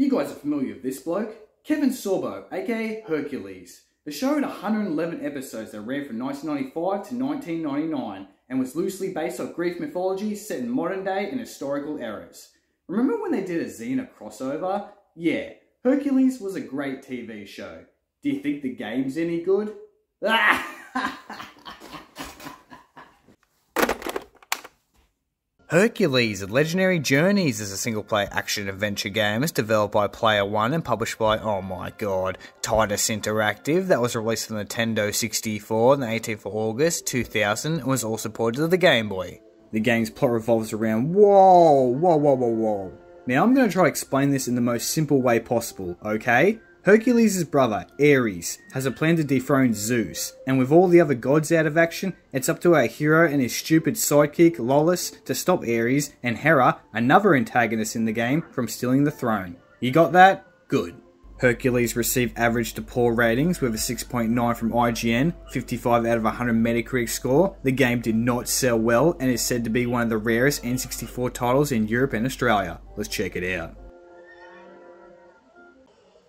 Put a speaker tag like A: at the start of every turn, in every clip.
A: You guys are familiar with this bloke? Kevin Sorbo, aka Hercules. The show had 111 episodes that ran from 1995 to 1999 and was loosely based on Greek mythology set in modern day and historical eras. Remember when they did a Xena crossover? Yeah, Hercules was a great TV show. Do you think the game's any good?
B: Hercules: Legendary Journeys is a single-player action-adventure game. It's developed by Player One and published by, oh my god, Titus Interactive. That was released on the Nintendo 64 on the 18th of August 2000 and was also ported to the Game Boy. The game's plot revolves around whoa. Now I'm going to try to explain this in the most simple way possible, okay? Hercules' brother, Ares, has a plan to dethrone Zeus, and with all the other gods out of action, it's up to our hero and his stupid sidekick, Lollis, to stop Ares and Hera, another antagonist in the game, from stealing the throne. You got that? Good. Hercules received average to poor ratings with a 6.9 from IGN, 55 out of 100 Metacritic score. The game did not sell well and is said to be one of the rarest N64 titles in Europe and Australia. Let's check it out.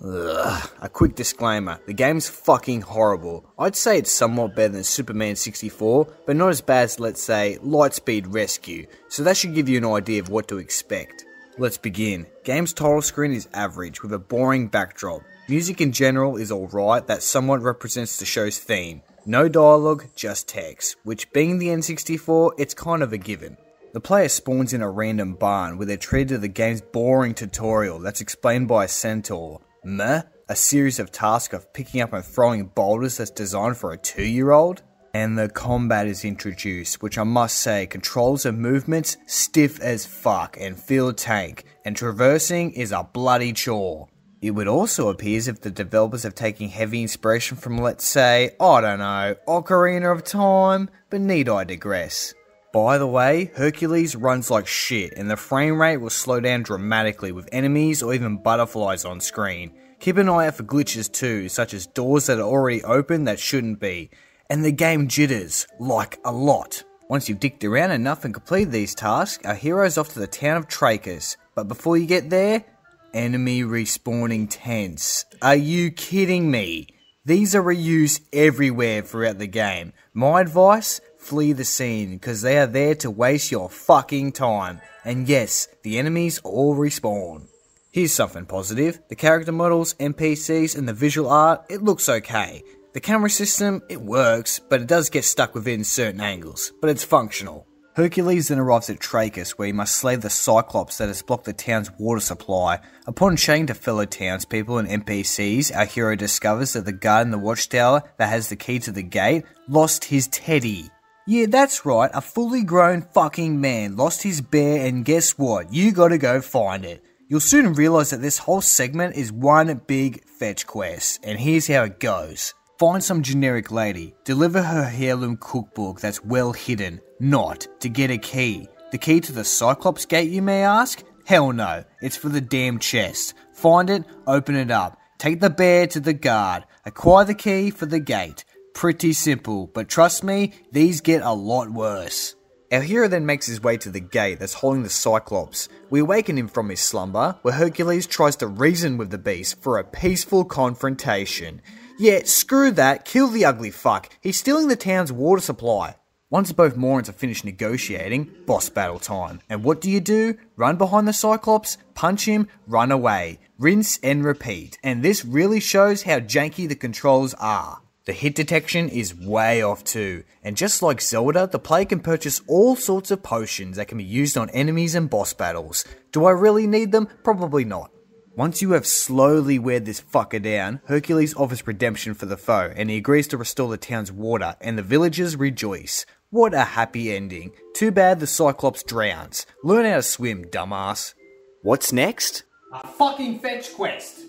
B: Ugh. A quick disclaimer, the game's fucking horrible. I'd say it's somewhat better than Superman 64, but not as bad as, let's say, Lightspeed Rescue, so that should give you an idea of what to expect. Let's begin. Game's title screen is average, with a boring backdrop. Music in general is alright, that somewhat represents the show's theme. No dialogue, just text, which being the N64, it's kind of a given. The player spawns in a random barn where they're treated to the game's boring tutorial that's explained by a centaur. Meh? A series of tasks of picking up and throwing boulders that's designed for a 2-year-old? And the combat is introduced, which I must say controls and movements stiff as fuck and feel tank, and traversing is a bloody chore. It would also appear as if the developers have taken heavy inspiration from, let's say, I don't know, Ocarina of Time, but need I digress. By the way, Hercules runs like shit and the frame rate will slow down dramatically with enemies or even butterflies on screen. Keep an eye out for glitches too, such as doors that are already open that shouldn't be. And the game jitters, like a lot. Once you've dicked around enough and completed these tasks, our hero's off to the town of Trachis. But before you get there, enemy respawning tents. Are you kidding me? These are reused everywhere throughout the game. My advice? Flee the scene, because they are there to waste your fucking time. And yes, the enemies all respawn. Here's something positive. The character models, NPCs, and the visual art, it looks okay. The camera system, it works, but it does get stuck within certain angles, but it's functional. Hercules then arrives at Trachis, where he must slay the Cyclops that has blocked the town's water supply. Upon chatting to fellow townspeople and NPCs, our hero discovers that the guard in the watchtower that has the key to the gate lost his teddy. Yeah, that's right, a fully grown fucking man lost his bear, and guess what? You gotta go find it. You'll soon realise that this whole segment is one big fetch quest, and here's how it goes. Find some generic lady, deliver her heirloom cookbook that's well hidden, not to get a key. The key to the Cyclops gate, you may ask? Hell no, it's for the damn chest. Find it, open it up, take the bear to the guard, acquire the key for the gate. Pretty simple, but trust me, these get a lot worse. Our hero then makes his way to the gate that's holding the Cyclops. We awaken him from his slumber, where Hercules tries to reason with the beast for a peaceful confrontation. Yeah, screw that, kill the ugly fuck, he's stealing the town's water supply. Once both Morons are finished negotiating, boss battle time. And what do? Run behind the Cyclops, punch him, run away. Rinse and repeat. And this really shows how janky the controls are. The hit detection is way off too, and just like Zelda, the player can purchase all sorts of potions that can be used on enemies and boss battles. Do I really need them? Probably not. Once you have slowly weared this fucker down, Hercules offers redemption for the foe, and he agrees to restore the town's water, and the villagers rejoice. What a happy ending. Too bad the Cyclops drowns. Learn how to swim, dumbass. What's next?
A: A fucking fetch quest.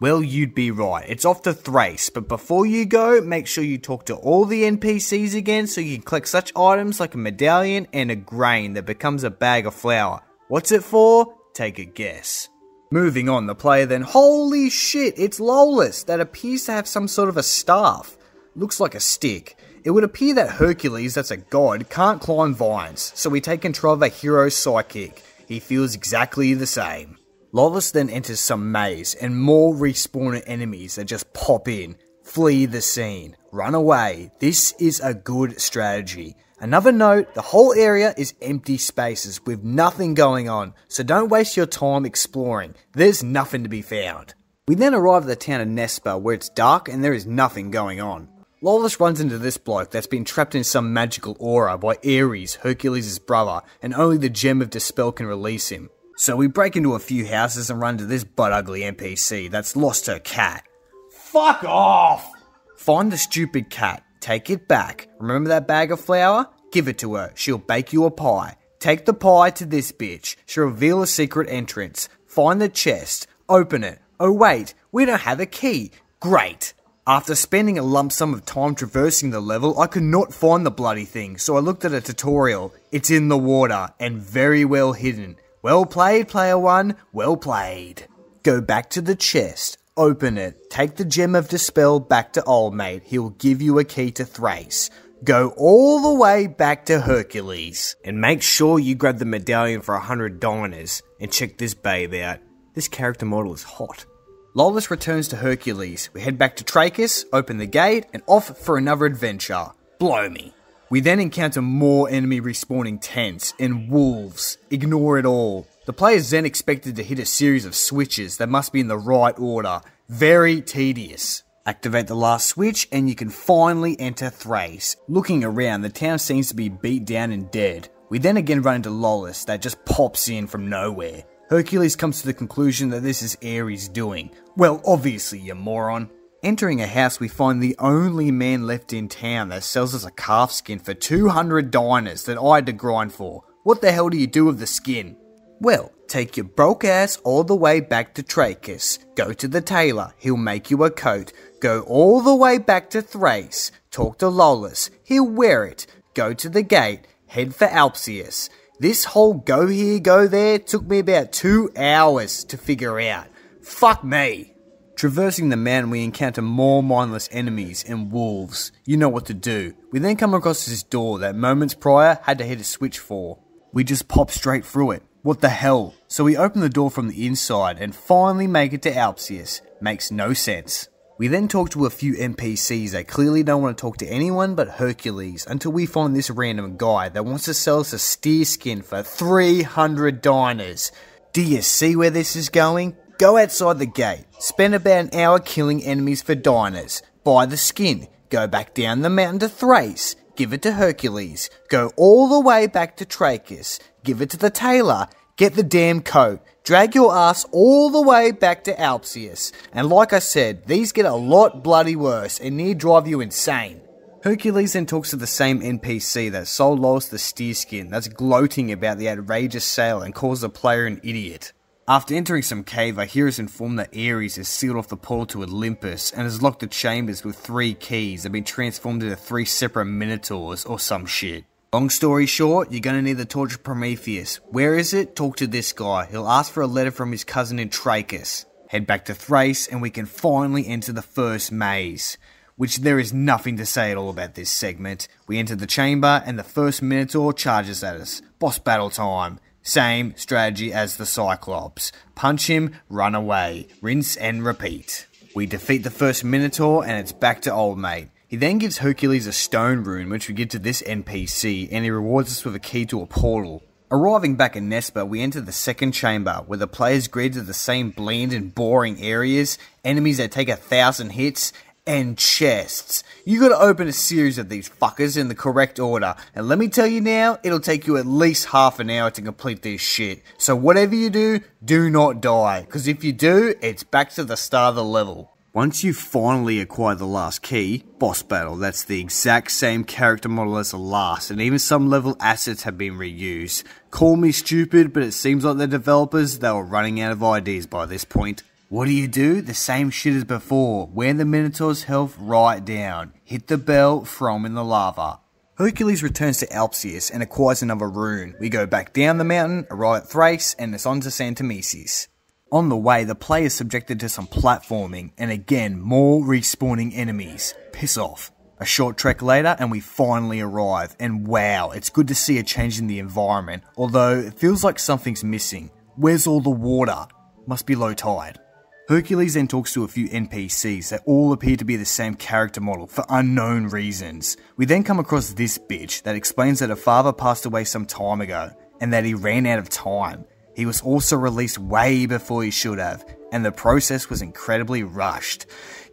B: Well, you'd be right. It's off to Thrace, but before you go, make sure you talk to all the NPCs again so you can collect such items like a medallion and a grain that becomes a bag of flour. What's it for? Take a guess. Moving on, the player then, holy shit, it's Lollis, that appears to have some sort of a staff. Looks like a stick. It would appear that Hercules, that's a god, can't climb vines, so we take control of a hero's sidekick. He feels exactly the same. Lawless then enters some maze, and more respawner enemies that just pop in. Flee the scene. Run away. This is a good strategy. Another note, the whole area is empty spaces with nothing going on, so don't waste your time exploring. There's nothing to be found. We then arrive at the town of Nespa, where it's dark and there is nothing going on. Lawless runs into this bloke that's been trapped in some magical aura by Ares, Hercules' brother, and only the Gem of Dispel can release him. So we break into a few houses and run into this butt-ugly NPC that's lost her cat.
A: Fuck off!
B: Find the stupid cat, take it back. Remember that bag of flour? Give it to her, she'll bake you a pie. Take the pie to this bitch, she'll reveal a secret entrance. Find the chest, open it. Oh wait, we don't have a key. Great. After spending a lump sum of time traversing the level, I could not find the bloody thing, so I looked at a tutorial. It's in the water, and very well hidden. Well played, player one, well played. Go back to the chest, open it, take the Gem of Dispel back to old mate, he'll give you a key to Thrace. Go all the way back to Hercules. And make sure you grab the medallion for 100 diners, and check this babe out. This character model is hot. Lawless returns to Hercules. We head back to Trachis, open the gate, and off for another adventure. Blow me. We then encounter more enemy respawning tents and wolves. Ignore it all. The player's then expected to hit a series of switches that must be in the right order. Very tedious. Activate the last switch and you can finally enter Thrace. Looking around, the town seems to be beat down and dead. We then again run into Lawless that just pops in from nowhere. Hercules comes to the conclusion that this is Ares' doing. Well, obviously, you moron. Entering a house, we find the only man left in town that sells us a calf skin for 200 diners that I had to grind for. What the hell do you do with the skin? Well, take your broke ass all the way back to Trachis. Go to the tailor, he'll make you a coat. Go all the way back to Thrace. Talk to Lawless, he'll wear it. Go to the gate, head for Alpsius. This whole go here, go there took me about 2 hours to figure out. Fuck me. Traversing the mountain, we encounter more mindless enemies and wolves. You know what to do. We then come across this door that moments prior had to hit a switch for. We just pop straight through it. What the hell? So we open the door from the inside and finally make it to Alpsius. Makes no sense. We then talk to a few NPCs that clearly don't want to talk to anyone but Hercules until we find this random guy that wants to sell us a steer skin for 300 diners. Do you see where this is going? Go outside the gate, spend about an hour killing enemies for diners, buy the skin, go back down the mountain to Thrace, give it to Hercules, go all the way back to Trachis, give it to the tailor, get the damn coat, drag your ass all the way back to Alpsius, and like I said, these get a lot bloody worse and near drive you insane. Hercules then talks to the same NPC that sold Lawless the steer skin that's gloating about the outrageous sale and calls the player an idiot. After entering some cave, I hear us informed that Ares has sealed off the portal to Olympus and has locked the chambers with 3 keys that have been transformed into 3 separate minotaurs or some shit. Long story short, you're gonna need the torch of Prometheus. Where is it? Talk to this guy. He'll ask for a letter from his cousin in Trachis. Head back to Thrace and we can finally enter the first maze. Which there is nothing to say at all about this segment. We enter the chamber and the first minotaur charges at us. Boss battle time. Same strategy as the Cyclops. Punch him, run away. Rinse and repeat. We defeat the first minotaur and it's back to old mate. He then gives Hercules a stone rune which we give to this NPC and he rewards us with a key to a portal. Arriving back in Nespa, we enter the second chamber where the players greeted the same bland and boring areas, enemies that take 1,000 hits, and chests. You gotta open a series of these fuckers in the correct order, and let me tell you now, it'll take you at least half an hour to complete this shit. So whatever you do, do not die, cause if you do, it's back to the start of the level. Once you finally acquire the last key, boss battle, that's the exact same character model as the last, and even some level assets have been reused. Call me stupid, but it seems like the developers, they were running out of ideas by this point. What do? The same shit as before. Wear the Minotaur's health right down. Hit the bell, throw him in the lava. Hercules returns to Alpsius and acquires another rune. We go back down the mountain, arrive at Thrace, and it's on to Santomesis. On the way, the player is subjected to some platforming, and again, more respawning enemies. Piss off. A short trek later, and we finally arrive, and wow, it's good to see a change in the environment, although it feels like something's missing. Where's all the water? Must be low tide. Hercules then talks to a few NPCs that all appear to be the same character model for unknown reasons. We then come across this bitch that explains that her father passed away some time ago, and that he ran out of time. He was also released way before he should have, and the process was incredibly rushed.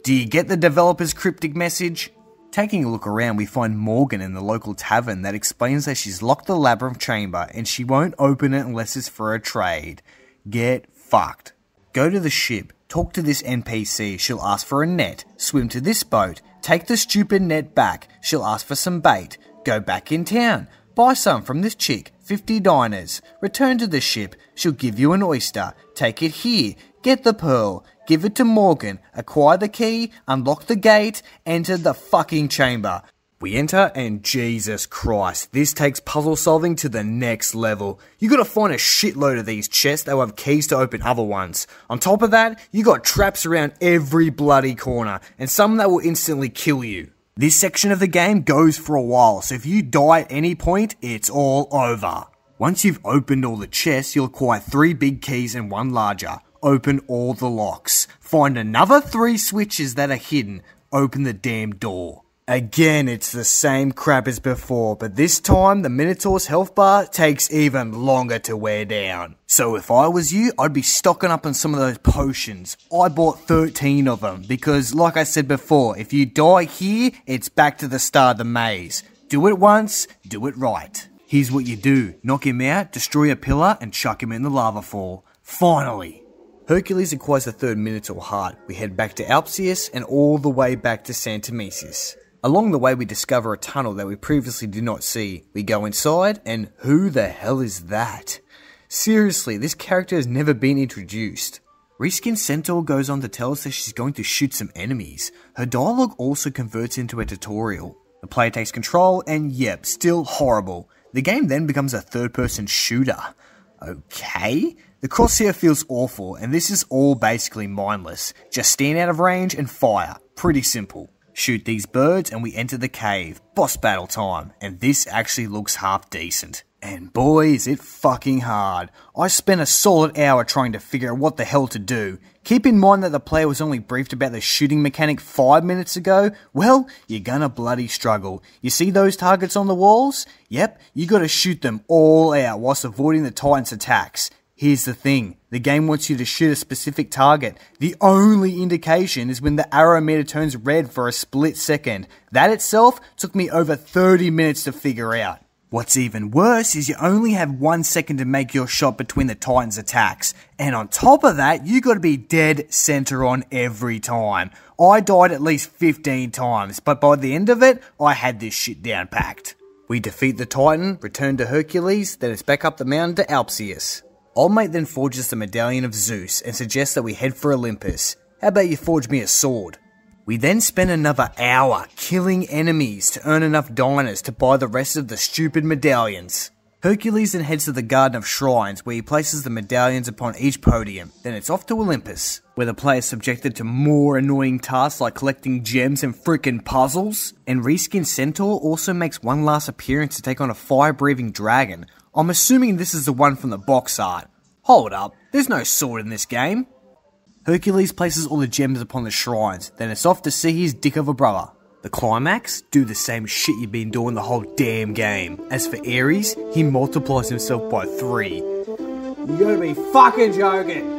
B: Do you get the developer's cryptic message? Taking a look around, we find Morgan in the local tavern that explains that she's locked the labyrinth chamber and she won't open it unless it's for a trade. Get fucked. Go to the ship, talk to this NPC, she'll ask for a net, swim to this boat, take the stupid net back, she'll ask for some bait, go back in town, buy some from this chick, 50 diners, return to the ship, she'll give you an oyster, take it here, get the pearl, give it to Morgan, acquire the key, unlock the gate, enter the fucking chamber. We enter and Jesus Christ, this takes puzzle solving to the next level. You gotta find a shitload of these chests that will have keys to open other ones. On top of that, you got traps around every bloody corner, and some that will instantly kill you. This section of the game goes for a while, so if you die at any point, it's all over. Once you've opened all the chests, you'll acquire 3 big keys and 1 larger. Open all the locks. Find another 3 switches that are hidden. Open the damn door. Again, it's the same crap as before, but this time the Minotaur's health bar takes even longer to wear down. So if I was you, I'd be stocking up on some of those potions. I bought 13 of them, because like I said before, if you die here, it's back to the start of the maze. Do it once, do it right. Here's what you do. Knock him out, destroy a pillar, and chuck him in the lava fall. Finally! Hercules acquires the 3rd Minotaur heart. We head back to Alpsius and all the way back to Santomesis. Along the way we discover a tunnel that we previously did not see. We go inside and who the hell is that? Seriously, this character has never been introduced. Reskin Centaur goes on to tell us that she's going to shoot some enemies. Her dialogue also converts into a tutorial. The player takes control and yep, still horrible. The game then becomes a 3rd-person shooter. Okay? The crosshair feels awful and this is all basically mindless. Just stand out of range and fire. Pretty simple. Shoot these birds and we enter the cave. Boss battle time. And this actually looks half decent. And boy is it fucking hard. I spent a solid hour trying to figure out what the hell to do. Keep in mind that the player was only briefed about the shooting mechanic 5 minutes ago. Well, you're gonna bloody struggle. You see those targets on the walls? Yep, you gotta shoot them all out whilst avoiding the Titan's attacks. Here's the thing, the game wants you to shoot a specific target. The only indication is when the arrow meter turns red for a split second. That itself took me over 30 minutes to figure out. What's even worse is you only have 1 second to make your shot between the Titan's attacks. And on top of that, you gotta be dead center on every time. I died at least 15 times, but by the end of it, I had this shit down packed. We defeat the Titan, return to Hercules, then it's back up the mountain to Alpsius. Old mate then forges the medallion of Zeus and suggests that we head for Olympus. How about you forge me a sword? We then spend another hour killing enemies to earn enough diners to buy the rest of the stupid medallions. Hercules then heads to the Garden of Shrines where he places the medallions upon each podium. Then it's off to Olympus, where the player is subjected to more annoying tasks like collecting gems and frickin' puzzles. And Reskin Centaur also makes one last appearance to take on a fire-breathing dragon. I'm assuming this is the one from the box art. Hold up, there's no sword in this game. Hercules places all the gems upon the shrines, then it's off to see his dick of a brother. The climax? Do the same shit you've been doing the whole damn game. As for Ares, he multiplies himself by 3. You gotta be fucking joking!